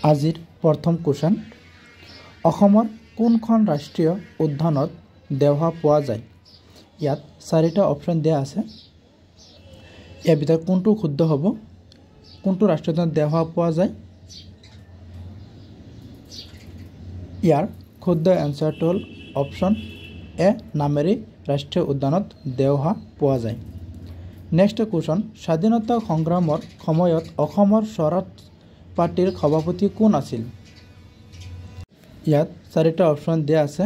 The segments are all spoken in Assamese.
আজিৰ প্ৰথম কোৱেশ্যন অসমৰ কোনখন ৰাষ্ট্ৰীয় উদ্যানত দেওহা পোৱা যায় ইয়াত চাৰিটা অপচন দিয়া আছে ইয়াৰ ভিতৰত কোনটো শুদ্ধ হ'ব কোনটো ৰাষ্ট্ৰীয় উদ্যানত দেওহা পোৱা যায় ইয়াৰ শুদ্ধ এনসাৰটো হ'ল অপচন এ নামেৰি ৰাষ্ট্ৰীয় উদ্যানত দেওহা পোৱা যায় নেক্সট কোৱেশ্যন স্বাধীনতা সংগ্ৰামৰ সময়ত অসমৰ স্বৰাজ পাৰ্টিৰ সভাপতি কোন আছিল ইয়াত চাৰিটা অপচন দিয়া আছে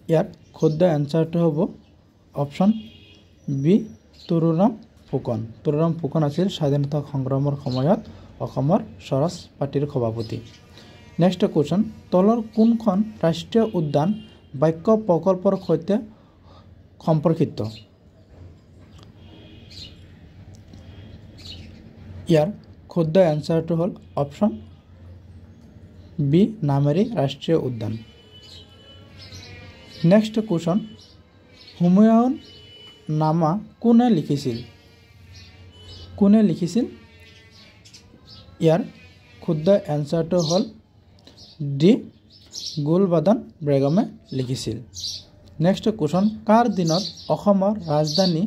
ইয়াত শুদ্ধ এনসাৰটো হ'ব অপচন বি তুৰুৰাম ফুকন আছিল স্বাধীনতা সংগ্ৰামৰ সময়ত অসমৰ স্বৰাজ পাৰ্টিৰ সভাপতি নেক্সট কোৱেশ্যন তলৰ কোনখন ৰাষ্ট্ৰীয় উদ্যান বাক্য প্ৰকল্পৰ সৈতে সম্পৰ্কিত ইয়াৰ শুদ্ধ এনসাৰটো হ'ল অপচন বি নামেৰি ৰাষ্ট্ৰীয় উদ্যান নেক্সট কোৱেশ্যন হুমায়ুন নামা কোনে লিখিছিল ইয়াৰ শুদ্ধ এনসাৰটো হ'ল ডি গুলবাদন বেগমে লিখিছিল নেক্সট কোৱেশ্যন কাৰ দিনত অসমৰ ৰাজধানী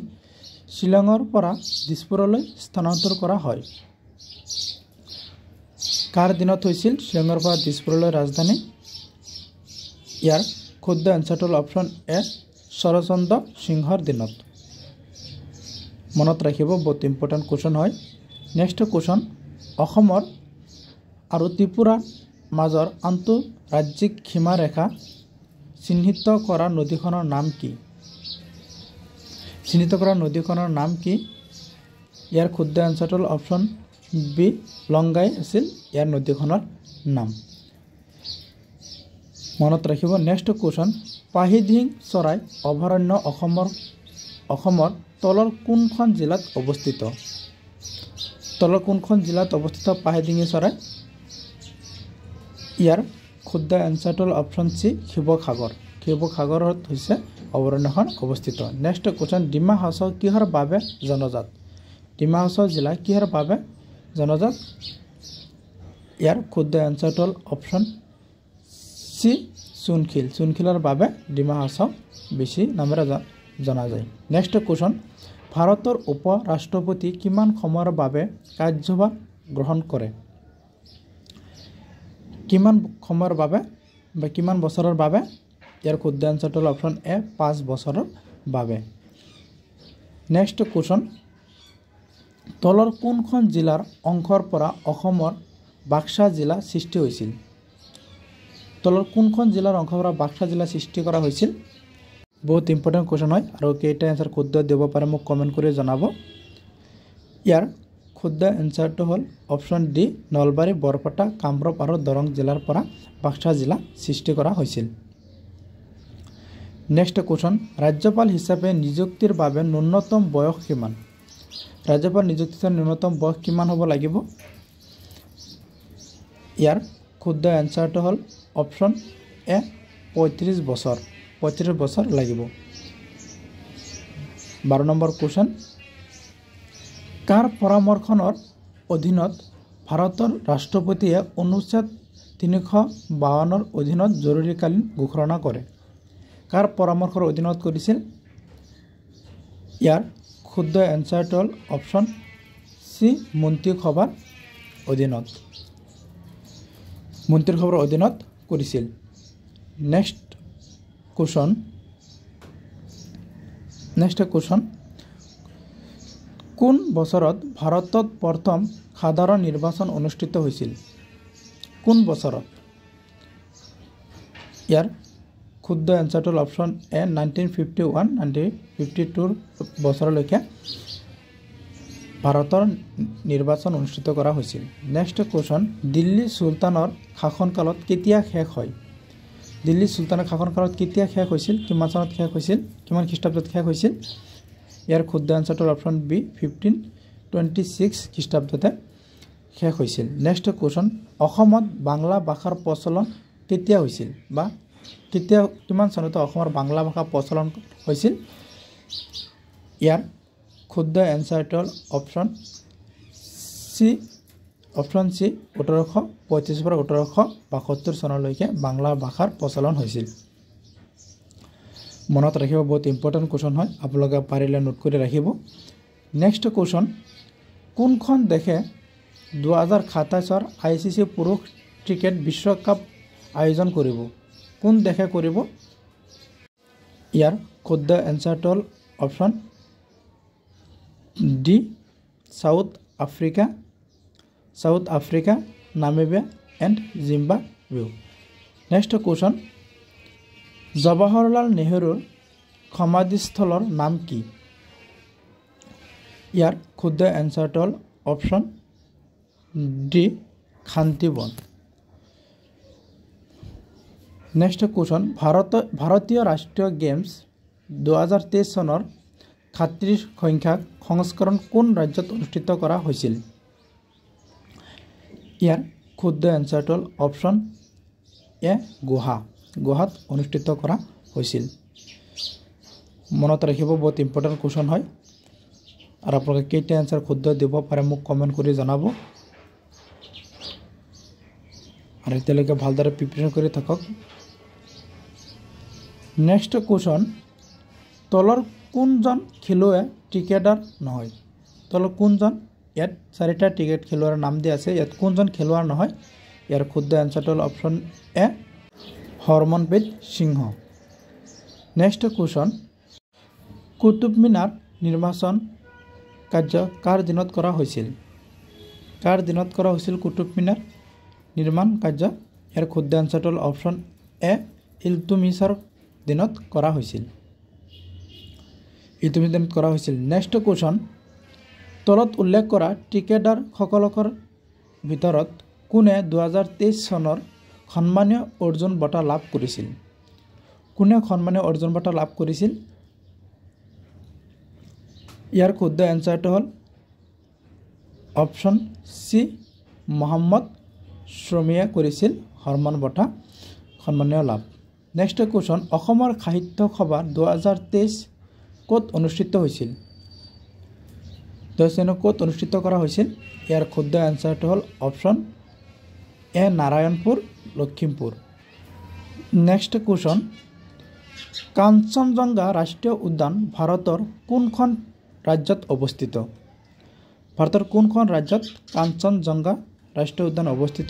শিলঙৰ পৰা দিছপুৰলৈ স্থানান্তৰ কৰা হয় কাৰ দিনত হৈছিল শিলঙৰ পৰা দিছপুৰলৈ ৰাজধানী ইয়াৰ শুদ্ধ এনসাৰটো হ'ল অপচন এ শৰৎচন্দ্ৰ সিংহৰ দিনত মনত ৰাখিব বহুত ইম্পৰ্টেণ্ট কোৱেশ্যন হয় নেক্সট কোৱেশ্যন অসমৰ আৰু ত্ৰিপুৰাৰ মাজৰ আন্তঃৰাজ্যিক সীমাৰেখা চিহ্নিত কৰা নদীখনৰ নাম কি ইয়াৰ শুদ্ধ এনসাৰটো হ'ল অপচন বি লংগাই আছিল ইয়াৰ নদীখনৰ নাম মনত ৰাখিব নেক্সট কোৱেশ্যন পাহিদিং চৰাই অভয়াৰণ্য অসমৰ তলৰ কোনখন জিলাত অৱস্থিত পাহিদিঙি চৰাই ইয়াৰ শুদ্ধ এনসাৰটো হ'ল অপচন চি শিৱসাগৰত হৈছে অভয়াৰণ্যখন অৱস্থিত নেক্সট কোৱেশ্যন ডিমা হাছাও কিহৰ বাবে জনজাত ডিমা হাছাও জিলা কিহৰ বাবে জনজাত ইয়াৰ শুদ্ধ এনসাৰটো হ'ল অপচন চি চুনখিলৰ বাবে ডিমা হাছাও বেছি নামেৰে জনা যায় নেক্সট কোৱেশ্যন ভাৰতৰ উপ ৰাষ্ট্ৰপতি কিমান সময়ৰ বাবে কাৰ্যভাৰ গ্ৰহণ কৰে কিমান সময়ৰ বাবে বা কিমান বছৰৰ বাবে ইয়াৰ শুদ্ধ এনসাৰটো হ'ল অপচন এ 5 বছৰৰ বাবে নেক্সট কোৱেশ্যন তলৰ কোনখন জিলাৰ অংশৰ পৰা অসমৰ বাক্সা জিলা সৃষ্টি হৈছিল সৃষ্টি কৰা হৈছিল বহুত ইম্পৰ্টেণ্ট কোৱেশ্যন হয় আৰু কেইটা এনসাৰ শুদ্ধ দিব পাৰে মোক কমেণ্ট কৰি জনাব ইয়াৰ শুদ্ধ এনসাৰটো হ'ল অপচন ডি নলবাৰী বৰপেটা কামৰূপ আৰু দৰং জিলাৰ পৰা বাক্সা জিলা সৃষ্টি কৰা হৈছিল নেক্সট কোৱেশ্যন ৰাজ্যপাল হিচাপে নিযুক্তিৰ বাবে ন্যূনতম বয়স কিমান হ'ব লাগিব ইয়াৰ শুদ্ধ এনসাৰটো হ'ল অপচন এ 35 বছৰ লাগিব 12 নম্বৰ কোৱেশ্যন কাৰ পৰামৰ্শনৰ অধীনত ভাৰতৰ ৰাষ্ট্ৰপতিয়ে অনুচ্ছেদ 352 অধীনত জৰুৰীকালীন ঘোষণা কৰে কাৰ পৰামৰ্শৰ অধীনত কৰিছিল ইয়াৰ শুদ্ধ এনসাৰটো হ'ল অপচন চি মন্ত্ৰীসভাৰ অধীনত কৰিছিল নেক্সট কোৱেশ্যন কোন বছৰত ভাৰতত প্ৰথম সাধাৰণ নিৰ্বাচন অনুষ্ঠিত হৈছিল ইয়াৰ শুদ্ধ এনসাৰটো হ'ল অপচন এ 1952 বছৰলৈকে ভাৰতৰ নিৰ্বাচন অনুষ্ঠিত কৰা হৈছিল নেক্সট কোৱেশ্যন দিল্লী চুলতানৰ শাসনকালত কেতিয়া শেষ হৈছিল কিমান চনত শেষ হৈছিল কিমান খ্ৰীষ্টাব্দত শেষ হৈছিল ইয়াৰ শুদ্ধ এনসাৰটো হ'ল অপচন বি 1526 খ্ৰীষ্টাব্দতে শেষ হৈছিল নেক্সট কোৱেশ্যন অসমত বাংলা ভাষাৰ প্ৰচলন কেতিয়া হৈছিল বা কিমান চনতে অসমৰ বাংলা ভাষা প্ৰচলন হৈছিল ইয়াৰ শুদ্ধ এনসাৰটো হ'ল অপচন চি অপশ্যন চি 1835 পৰা 1872 চনলৈকে বাংলা ভাষাৰ প্ৰচলন হৈছিল। মনত ৰাখিব, বহুত ইম্পৰ্টেণ্ট কুৱেশ্যন হয়, আপোনালোকে পাৰিলে নোট কৰি ৰাখিব। নেক্সট কুৱেশ্যন, কোনখন দেশে 2027 ICC পুৰুষ ক্ৰিকেট বিশ্বকাপ আয়োজন কৰিব? কোন দেশে কৰিব? ইয়াৰ শুদ্ধ এনচাৰটো হ'ল option D, south Africa, Namibia and Zimbabwe. Next question, Jawaharlal নেহৰুৰ সমাধিস্থলৰ নাম কি? ইয়াৰ শুদ্ধ এনচাৰটো হ'ল option D, Shantivan. Next question, ভাৰতীয় ৰাষ্ট্ৰীয় গেমছ 2023 চনৰ 33 সংখ্যক সংস্কৰণ কোন ৰাজ্যত অনুষ্ঠিত কৰা হৈছিল? ইয়াৰ শুদ্ধ এনচাৰটো হ'ল অপশ্যন এ, গুৱাহাট অনুষ্ঠিত কৰা হৈছিল। মনত ৰাখিব, বহুত ইম্পৰ্টেণ্ট কুৱেশ্যন হয়, আৰু আপোনালোকে কেইটা এনচাৰ শুদ্ধ দিব পাৰে মোক কমেণ্ট কৰি জনাব। আৰু এতিয়ালৈকে ভালদৰে প্ৰিপেৰেশ্যন কৰি থাকক। নেক্সট কুৱেশ্যন, তলৰ কোনজন খেলুৱৈ ক্ৰিকেটাৰ নহয়? তলৰ কোনজন, ইয়াত 4টা ক্ৰিকেট খেলুৱৈৰ নাম দিয়া আছে, ইয়াত কোনজন খেলুৱৈ নহয়? ইয়াৰ শুদ্ধ এনচাৰটো হ'ল option A, Harmanpreet Singh. Next question, Qutub Minar নিৰ্মাণ কাৰ্য কাৰ দিনত কৰা হৈছিল? কাৰ দিনত কৰা হৈছিল কুতুব মিনাৰ নিৰ্মাণ কাৰ্য? ইয়াৰ শুদ্ধ এনচাৰটো হ'ল অপশ্যন এ, ইলতুমিছৰ দিনত কৰা হৈছিল। নেক্সট কুৱেশ্যন, তলত উল্লেখ কৰা ক্ৰিকেটাৰসকলৰ ভিতৰত কোনে 2023 চনৰ সন্মানীয় অৰ্জুন বঁটা লাভ কৰিছিল? কোনে সন্মানীয় অৰ্জুন বঁটা লাভ কৰিছিল? ইয়াৰ শুদ্ধ এনচাৰটো হ'ল অপশ্যন চি, মহম্মদ শ্বামীয়ে কৰিছিল সন্মান বঁটা সন্মানীয় লাভ। নেক্সট কুৱেশ্যন, অসমৰ সাহিত্য সভা 2023 ক'ত অনুষ্ঠিত হৈছিল? 2023 ক'ত অনুষ্ঠিত কৰা হৈছিল? ইয়াৰ শুদ্ধ এনচাৰটো হ'ল অপশ্যন এ, নাৰায়ণপুৰ, লখিমপুৰ। নেক্সট কুৱেশ্যন, কাঞ্চনজংঘা ৰাষ্ট্ৰীয় উদ্যান ভাৰতৰ কোনখন ৰাজ্যত অৱস্থিত? ভাৰতৰ কোনখন ৰাজ্যত কাঞ্চনজংঘা ৰাষ্ট্ৰীয় উদ্যান অৱস্থিত?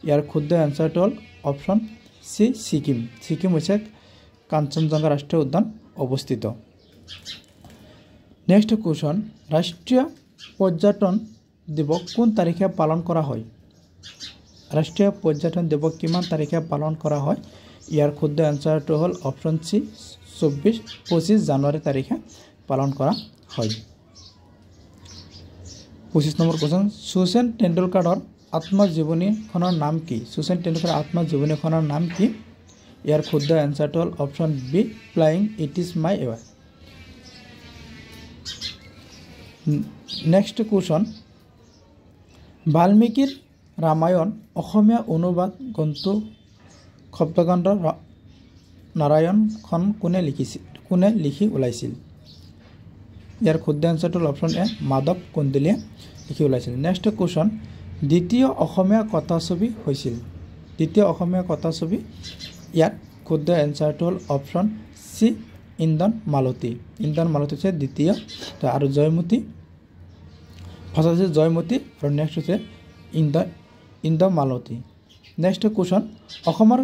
ইয়াৰ শুদ্ধ এনচাৰটো হ'ল অপশ্যন চি, ছিকিম। ছিকিম হৈছে কাঞ্চনজংঘা ৰাষ্ট্ৰীয় উদ্যান অৱস্থিত। নেক্সট কুৱেশ্যন, ৰাষ্ট্ৰীয় পৰ্যটন দিৱস কোন তাৰিখে পালন কৰা হয়? ৰাষ্ট্ৰীয় পৰ্যটন দিৱস কিমান তাৰিখে পালন কৰা হয়? ইয়াৰ শুদ্ধ এনচাৰটো হ'ল অপশ্যন চি, 25 জানুৱাৰী তাৰিখে পালন কৰা হয়। 25 নম্বৰ কুৱেশ্যন, শচীন তেণ্ডুলকাৰৰ আত্মজীৱনীখনৰ নাম কি? শচীন তেণ্ডুলকাৰৰ আত্মজীৱনীখনৰ নাম কি? ইয়াৰ শুদ্ধ এনচাৰটো হ'ল option B, flying it is my way. Next question, বাল্মীকিৰ ৰামায়ণ অসমীয়া অনুবাদ গ্ৰন্থ সপ্তকাণ্ড নাৰায়ণখন কোনে লিখি ওলাইছিল? ইয়াৰ শুদ্ধ এনচাৰটো হ'ল অপশ্যন এ, মাধৱ কন্দলীয়ে লিখি ওলাইছিল। নেক্সট কুৱেশ্যন, দ্বিতীয় অসমীয়া কথাছবি হৈছিল? দ্বিতীয় অসমীয়া কথাছবি, ইয়াত শুদ্ধ এনচাৰটো হ'ল অপশ্যন চি, ইন্দ্ৰন মালতী। ইন্দ্ৰন মালতী হৈছে দ্বিতীয়, আৰু জয়মতী, ফাৰ্ষ্ট হৈছে জয়মতী আৰু নেক্সট হৈছে ইন্দ্ৰমালতী। নেক্সট কুৱেশ্যন, অসমৰ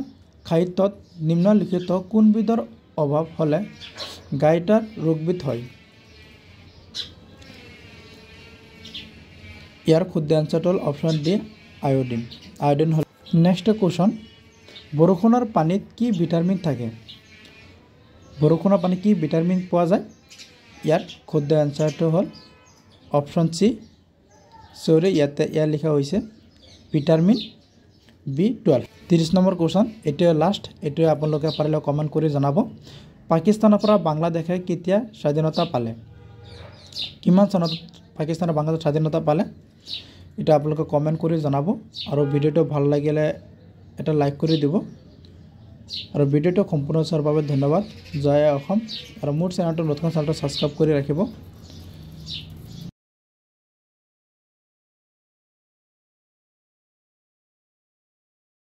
সাহিত্যত নিম্নলিখিত কোনবিধৰ অভাৱ হ'লে গাইটাৰ ৰোগবিধ হয়? ইয়াৰ শুদ্ধ এনচাৰটো হ'ল অপশ্যন ডি, আয়োডিন হ'ল। নেক্সট কুৱেশ্যন, বৰষুণৰ পানীত কি ভিটামিন থাকে? বৰষুণৰ পানীত কি ভিটামিন পোৱা যায়? ইয়াত শুদ্ধ এনচাৰটো হ'ল অপশ্যন চি, ইয়াত লিখা হৈছে ভিটামিন B12। 30 নম্বৰ কুৱেশ্যন, এইটোৱে লাষ্ট, এইটোৱে আপোনালোকে পাৰিলে কমেণ্ট কৰি জনাব। পাকিস্তানৰ পৰা বাংলাদেশে কেতিয়া স্বাধীনতা পালে? কিমান চনত পাকিস্তানৰ বাংলাদেশ স্বাধীনতা পালে? এটা আপোনালোকে কমেণ্ট কৰি জনাব। আৰু ভিডিঅ'টো ভাল লাগিলে এটা লাইক কৰি দিব। আৰু ভিডিঅ'টো সম্পূৰ্ণ চোৱাৰ বাবে ধন্যবাদ। জয় অসম। আৰু মোৰ চেনেলটো নতুন চেনেলটো ছাবস্ক্ৰাইব কৰি ৰাখিব।